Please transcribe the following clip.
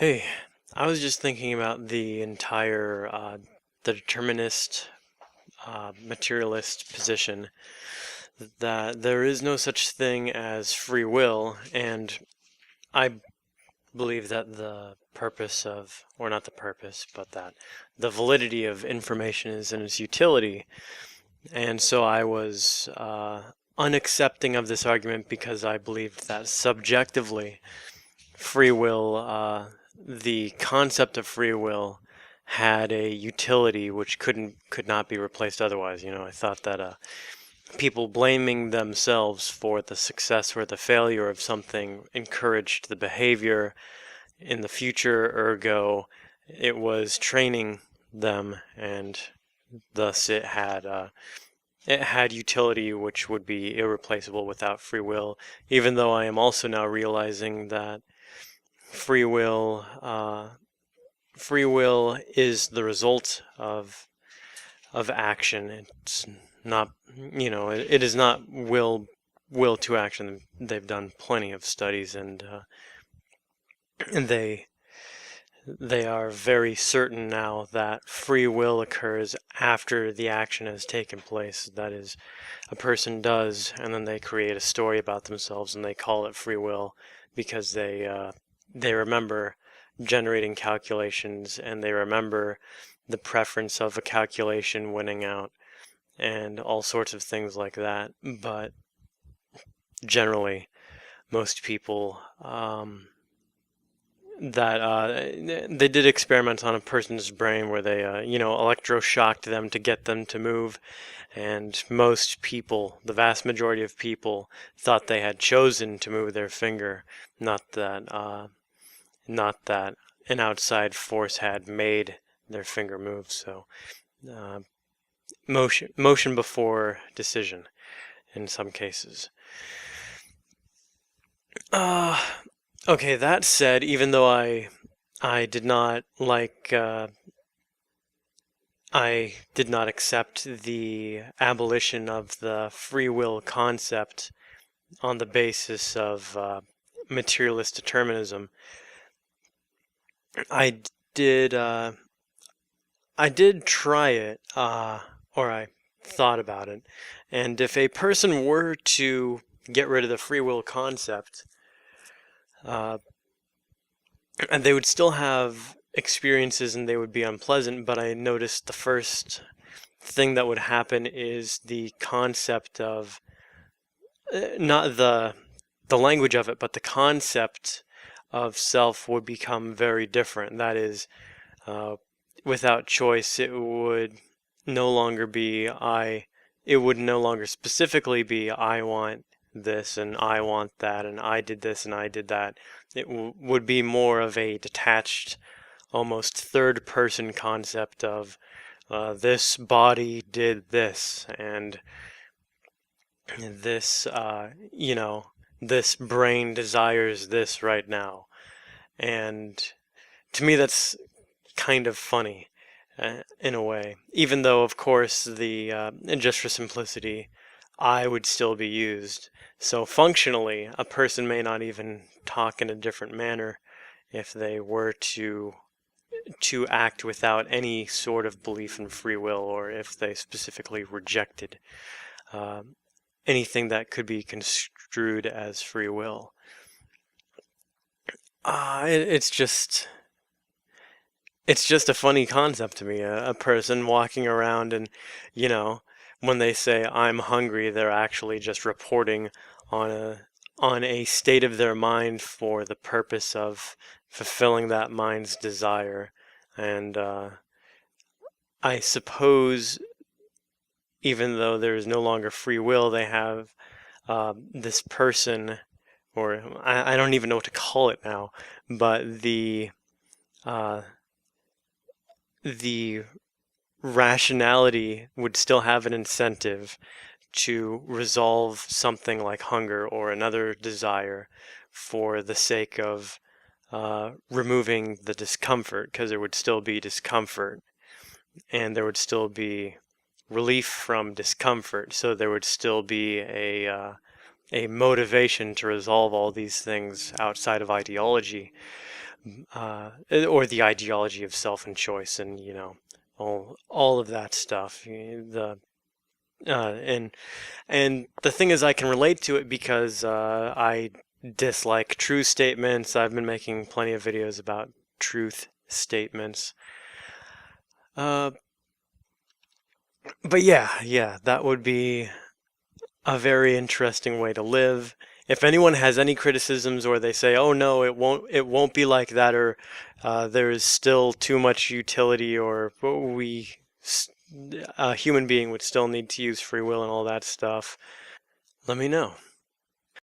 Hey, I was just thinking about the entire the determinist, materialist position that there is no such thing as free will, and I believe that the purpose of, or not the purpose, but that the validity of information is in its utility, and so I was unaccepting of this argument because I believed that subjectively free will, the concept of free will had a utility which could not be replaced otherwise. I thought that people blaming themselves for the success or the failure of something encouraged the behavior in the future, ergo it was training them, and thus it had utility which would be irreplaceable without free will, even though I am also now realizing that free will free will is the result of action. It's not, it is not will to action. They've done plenty of studies, and they are very certain now that free will occurs after the action has taken place. That is, a person does, and then they create a story about themselves, and they call it free will because they remember generating calculations, and they remember the preference of a calculation winning out, and all sorts of things like that. But generally, most people they did experiments on a person's brain where they electroshocked them to get them to move, and most people, the vast majority of people, thought they had chosen to move their finger, not that an outside force had made their finger move. So uh, motion before decision in some cases. Uh, okay, that said, even though I did not I did not accept the abolition of the free will concept on the basis of materialist determinism, I did I did try it, or I thought about it, and if a person were to get rid of the free will concept, uh, and they would still have experiences and they would be unpleasant, but I noticed the first thing that would happen is the concept of not the language of it, but the concept of self would become very different. That is, without choice, it would no longer be I. It would no longer specifically be I want this and I want that and I did this and I did that. It would be more of a detached, almost third person concept of this body did this, and this, this brain desires this right now. And to me, that's kind of funny in a way, even though, of course, just for simplicity, I would still be used. So functionally, a person may not even talk in a different manner if they were to act without any sort of belief in free will, or if they specifically rejected uh, anything that could be construed as free will. It's just a funny concept to me. A person walking around and, you know, when they say I'm hungry, they're actually just reporting on a state of their mind for the purpose of fulfilling that mind's desire. And I suppose even though there is no longer free will, they have this person, or I don't even know what to call it now, but uh, the rationality would still have an incentive to resolve something like hunger or another desire for the sake of removing the discomfort, because there would still be discomfort and there would still be relief from discomfort, so there would still be a motivation to resolve all these things outside of ideology. or the ideology of self and choice, and all of that stuff. And the thing is, I can relate to it because I dislike true statements. I've been making plenty of videos about truth statements. But yeah, that would be a very interesting way to live. If anyone has any criticisms, or they say, "Oh no, it won't be like that," or there is still too much utility, or a human being would still need to use free will and all that stuff, let me know.